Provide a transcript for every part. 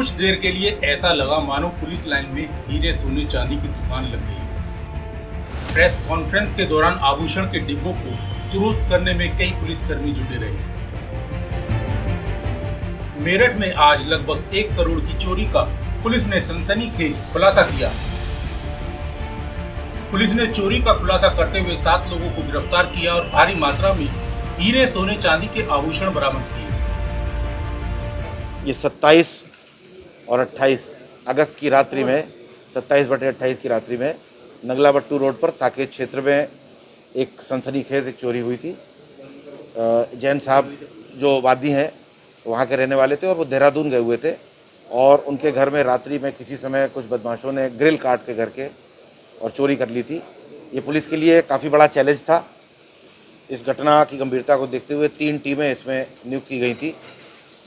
कुछ देर के लिए ऐसा लगा मानो पुलिस लाइन में हीरे सोने चांदी की दुकान लग गई हो। प्रेस कॉन्फ्रेंस के दौरान आभूषण के डिब्बों को दुरुस्त करने में कई पुलिसकर्मी जुटे रहे। मेरठ में आज लगभग 1 करोड़ की चोरी का पुलिस ने सनसनीखेज खुलासा किया। पुलिस ने चोरी का खुलासा करते हुए 7 लोगों को गिरफ्तार किया और भारी मात्रा में हीरे सोने चांदी के आभूषण बरामद किए। ये 27 और 28 अगस्त की रात्रि में 27/28 की रात्रि में नगलाबट्टू रोड पर साकेत क्षेत्र में एक सनसनीखेज एक चोरी हुई थी। जैन साहब जो वादी हैं वहाँ के रहने वाले थे और वो देहरादून गए हुए थे और उनके घर में रात्रि में किसी समय कुछ बदमाशों ने ग्रिल काट के घर के और चोरी कर ली थी। ये पुलिस के लिए काफ़ी बड़ा चैलेंज था। इस घटना की गंभीरता को देखते हुए 3 टीमें इसमें नियुक्त की गई थी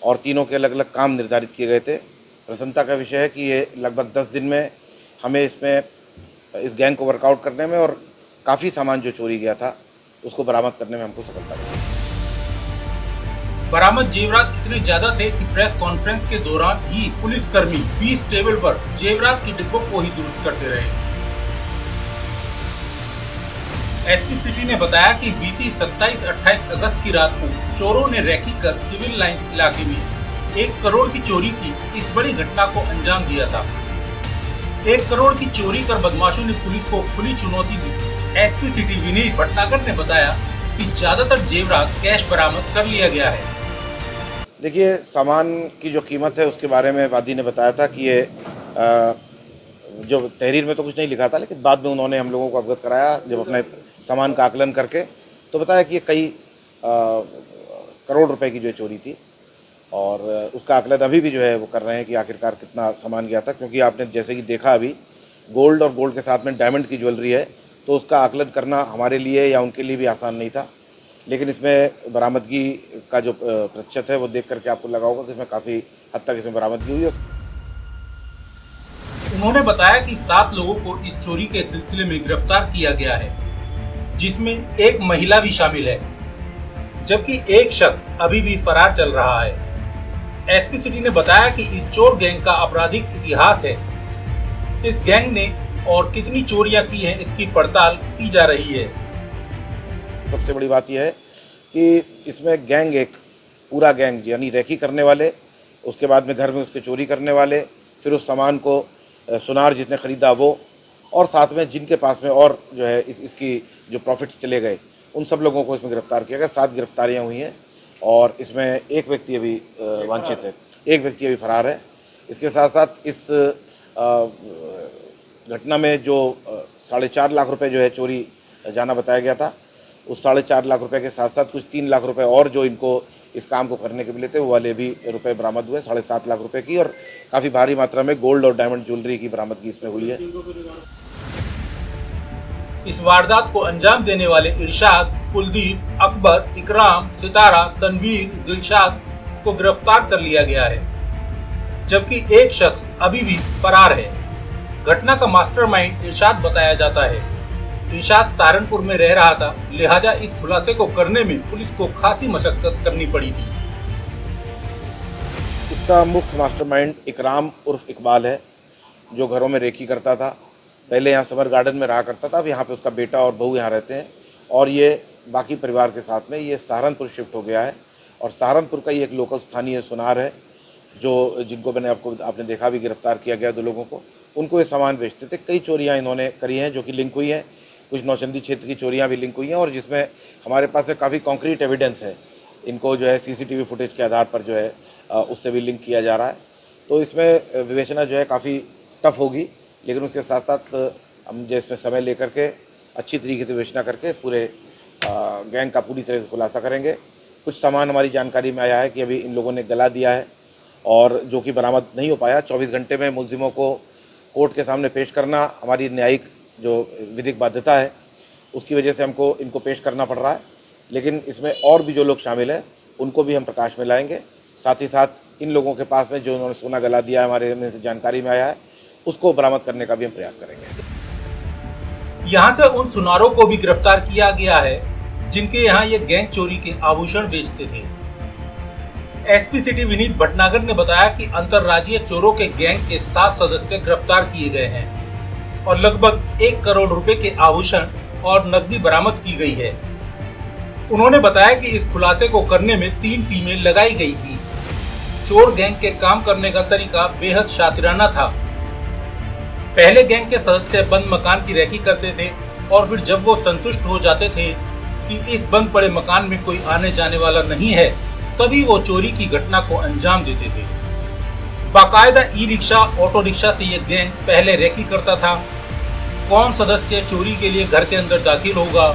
और तीनों के अलग अलग काम निर्धारित किए गए थे। प्रसन्नता का विषय है कि ये लगभग 10 दिन में हमें इसमें इस गैंग को वर्कआउट करने में और काफ़ी सामान जो चोरी गया था उसको बरामद करने में हमको सफलता मिली। बरामद जेवरात इतने ज्यादा थे कि प्रेस कॉन्फ्रेंस के दौरान ही पुलिसकर्मी 20 टेबल पर जेवरात के डिब्बों को ही दुरुस्त करते रहे। एसपी सिटी ने बताया कि बीती 27-28 अगस्त की रात को चोरों ने रैकी कर सिविल लाइंस इलाके में 1 करोड़ की चोरी की इस बड़ी घटना को अंजाम दिया था। 1 करोड़ की चोरी कर बदमाशों ने पुलिस को खुली चुनौती दी। एसपी सिटी विनीत भटनागर ने बताया कि ज्यादातर जेवरात कैश बरामद कर लिया गया है। देखिए, सामान की जो कीमत है उसके बारे में वादी ने बताया था कि ये जो तहरीर में तो कुछ नहीं लिखा था, लेकिन बाद में उन्होंने हम लोगों को अवगत कराया जब अपने सामान का आकलन करके, तो बताया कि ये कई करोड़ रुपए की जो चोरी थी और उसका आकलन अभी भी जो है वो कर रहे हैं कि आखिरकार कितना सामान गया था। क्योंकि आपने जैसे कि देखा अभी गोल्ड और गोल्ड के साथ में डायमंड की ज्वेलरी है, तो उसका आकलन करना हमारे लिए या उनके लिए भी आसान नहीं था। लेकिन इसमें बरामदगी का जो प्रतिशत है वो देख करके आपको लगा होगा कि इसमें काफ़ी हद तक इसमें बरामदगी हुई है। उन्होंने बताया कि 7 लोगों को इस चोरी के सिलसिले में गिरफ्तार किया गया है, जिसमें एक महिला भी शामिल है, जबकि एक शख्स अभी भी फरार चल रहा है। एसपी सिटी ने बताया कि इस चोर गैंग का आपराधिक इतिहास है। इस गैंग ने और कितनी चोरियां की हैं इसकी पड़ताल की जा रही है। सबसे बड़ी बात यह है कि इसमें गैंग एक पूरा गैंग यानी रैकी करने वाले, उसके बाद में घर में उसके चोरी करने वाले, फिर उस सामान को सुनार जिसने ख़रीदा वो, और साथ में जिनके पास में और जो है इसकी जो प्रॉफिट्स चले गए उन सब लोगों को इसमें गिरफ्तार किया गया। 7 गिरफ्तारियाँ हुई हैं और इसमें एक व्यक्ति अभी वांछित है, एक व्यक्ति अभी फरार है। इसके साथ साथ इस घटना में जो 4.5 लाख रुपए जो है चोरी जाना बताया गया था, उस 4.5 लाख रुपए के साथ साथ कुछ 3 लाख रुपए और जो इनको इस काम को करने के मिले थे वो वाले भी रुपए बरामद हुए। 7.5 लाख रुपए की और काफ़ी भारी मात्रा में गोल्ड और डायमंड ज्वेलरी की बरामदगी इसमें हुई है। इस वारदात को अंजाम देने वाले इरशाद, कुलदीप, अकबर, इकराम, सितारा, तनवीर, दिलशाद को गिरफ्तार कर लिया गया है, जबकि एक शख्स अभी भी फरार है। घटना का मास्टरमाइंड इरशाद बताया जाता है। इरशाद सहारनपुर में रह रहा था, लिहाजा इस खुलासे को करने में पुलिस को खासी मशक्कत करनी पड़ी थी। इसका मुख्य मास्टरमाइंड इकराम उर्फ इकबाल है, जो घरों में रेकी करता था। पहले यहाँ समर गार्डन में रहा करता था, अब यहाँ पे उसका बेटा और बहू यहाँ रहते हैं और ये बाकी परिवार के साथ में ये सहारनपुर शिफ्ट हो गया है। और सहारनपुर का ही एक लोकल स्थानीय सुनार है जिनको आपने देखा भी, गिरफ्तार किया गया 2 लोगों को। उनको ये सामान बेचते थे। कई चोरियाँ इन्होंने करी हैं जो कि लिंक हुई हैं, कुछ नौचंदी क्षेत्र की चोरियाँ भी लिंक हुई हैं और जिसमें हमारे पास में काफ़ी कॉन्क्रीट एविडेंस है। इनको जो है सीसीटीवी फुटेज के आधार पर जो है उससे भी लिंक किया जा रहा है। तो इसमें विवेचना जो है काफ़ी टफ होगी, लेकिन उसके साथ साथ हम जो इसमें समय लेकर के अच्छी तरीके से विवेचना करके पूरे गैंग का पूरी तरह से खुलासा करेंगे। कुछ सामान हमारी जानकारी में आया है कि अभी इन लोगों ने गला दिया है और जो कि बरामद नहीं हो पाया। 24 घंटे में मुलजिमों को कोर्ट के सामने पेश करना हमारी न्यायिक जो विधिक बाध्यता है, उसकी वजह से हमको इनको पेश करना पड़ रहा है। लेकिन इसमें और भी जो लोग शामिल हैं उनको भी हम प्रकाश में लाएंगे। साथ ही साथ इन लोगों के पास में जो उन्होंने सोना गला दिया है, हमारे में से जानकारी में आया है, उसको बरामद करने का भी हम प्रयास करेंगे। यहाँ से उन सुनारों को भी गिरफ्तार किया गया है जिनके यहाँ ये गैंग चोरी के आभूषण बेचते थे। एसपी सिटी विनीत भटनागर ने बताया कि अंतर्राज्यीय चोरों के गैंग के 7 सदस्य गिरफ्तार किए गए हैं और लगभग 1 करोड़ रुपए के आभूषण और नकदी बरामद की गई है। उन्होंने बताया कि इस खुलासे को करने में 3 टीमें लगाई गई थी। चोर गैंग के काम करने का तरीका बेहद शातिराना था। पहले गैंग के सदस्य बंद मकान की रेकी करते थे और फिर जब वो संतुष्ट हो जाते थे कि इस बंद पड़े मकान में कोई आने जाने वाला नहीं है, तभी वो चोरी की घटना को अंजाम देते थे। बाकायदा ई रिक्शा, ऑटो रिक्शा से ये गैंग पहले रेकी करता था। कौन सदस्य चोरी के लिए घर के अंदर दाखिल होगा,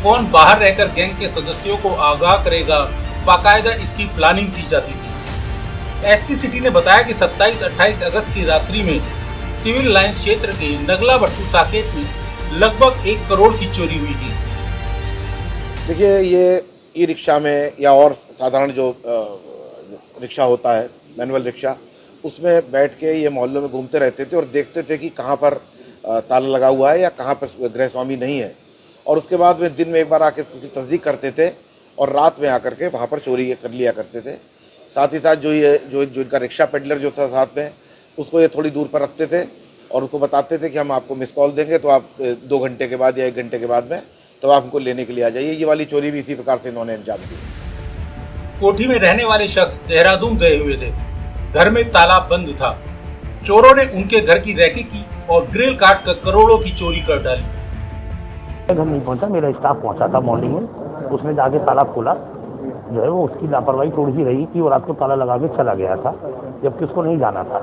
कौन बाहर रहकर गैंग के सदस्यों को आगाह करेगा, बाकायदा इसकी प्लानिंग की जाती थी। एसपी सिटी ने बताया कि 27-28 अगस्त की रात्रि में सिविल लाइंस क्षेत्र के नगला बट्टू साकेत में लगभग 1 करोड़ की चोरी हुई थी। देखिए, ये ई रिक्शा में या और साधारण जो रिक्शा होता है, मैनुअल रिक्शा, उसमें बैठ के ये मोहल्लों में घूमते रहते थे और देखते थे कि कहाँ पर ताला लगा हुआ है या कहाँ पर गृह स्वामी नहीं है, और उसके बाद वे दिन में एक बार आके उसकी तस्दीक करते थे और रात में आकर के वहाँ पर चोरी कर लिया करते थे। साथ ही साथ जो इनका रिक्शा पेडलर जो था साथ में, उसको ये थोड़ी दूर पर रखते थे और उसको बताते थे कि हम आपको मिस कॉल देंगे, तो आप 2 घंटे के बाद या 1 घंटे के बाद में तो आप हमको लेने के लिए आ जाइए। ये वाली चोरी भी इसी प्रकार से इन्होंने अंजाम दी। कोठी में रहने वाले शख्स देहरादून गए हुए थे। घर में ताला बंद था। चोरों ने उनके घर की रेकी की और ग्रिल काट कर करोड़ों की चोरी कर डाली। घर नहीं पहुंचा, मेरा स्टाफ पहुंचा था मॉर्निंग में। उसने जाके ताला खोला, जो है वो उसकी लापरवाही थोड़ी सी रही थी और रात को ताला लगा के चला गया था, जबकि उसको नहीं जाना था।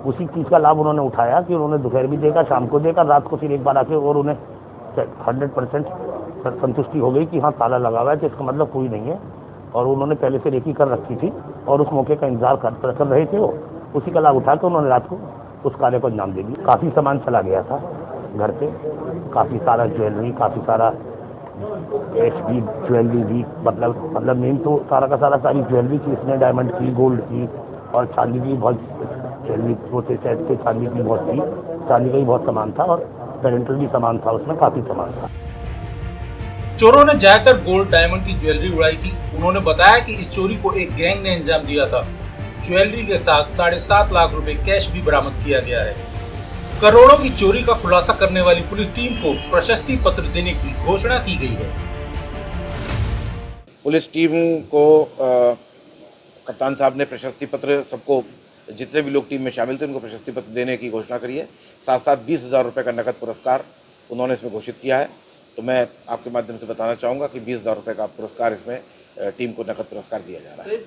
उसी चीज़ का लाभ उन्होंने उठाया कि उन्होंने दोपहर भी देखा, शाम को देखा, रात को फिर एक बार आके, और उन्हें 100% संतुष्टि हो गई कि हाँ ताला लगा हुआ है, तो इसका मतलब कोई नहीं है। और उन्होंने पहले से रेकी कर रखी थी और उस मौके का इंतजार कर रहे थे वो। उसी का लाभ उठा के उन्होंने रात को उस कार्य को अंजाम दे दिया। काफ़ी सामान चला गया था घर पे, काफ़ी सारा ज्वेलरी, काफ़ी सारा एचडी ज्वेलरी भी, मतलब मेन तो सारा का सारा सारी ज्वेलरी थी इसमें, डायमंड की, गोल्ड की और चांदी की बहुत ज्वेलरी, छोटे सेट से चांदी की बहुत थी, चांदी का ही बहुत सामान था और पेरेंटल भी सामान था, उसमें काफ़ी सामान था। चोरों ने ज्यादातर गोल्ड, डायमंड की ज्वेलरी उड़ाई थी। उन्होंने बताया कि इस चोरी को एक गैंग ने अंजाम दिया था। ज्वेलरी के साथ 7.5 लाख रुपए कैश भी बरामद किया गया है। करोड़ों की चोरी का खुलासा करने वाली पुलिस टीम को प्रशस्ति पत्र देने की घोषणा की गई है। पुलिस टीम को कप्तान साहब ने प्रशस्ति पत्र, सबको जितने भी लोग टीम में शामिल थे उनको प्रशस्ति पत्र देने की घोषणा करी है। साथ साथ 20,000 रुपये का नकद पुरस्कार उन्होंने इसमें घोषित किया है। तो मैं आपके माध्यम से बताना चाहूँगा कि 20,000 रुपये का पुरस्कार इसमें टीम को नकद पुरस्कार दिया जा रहा है।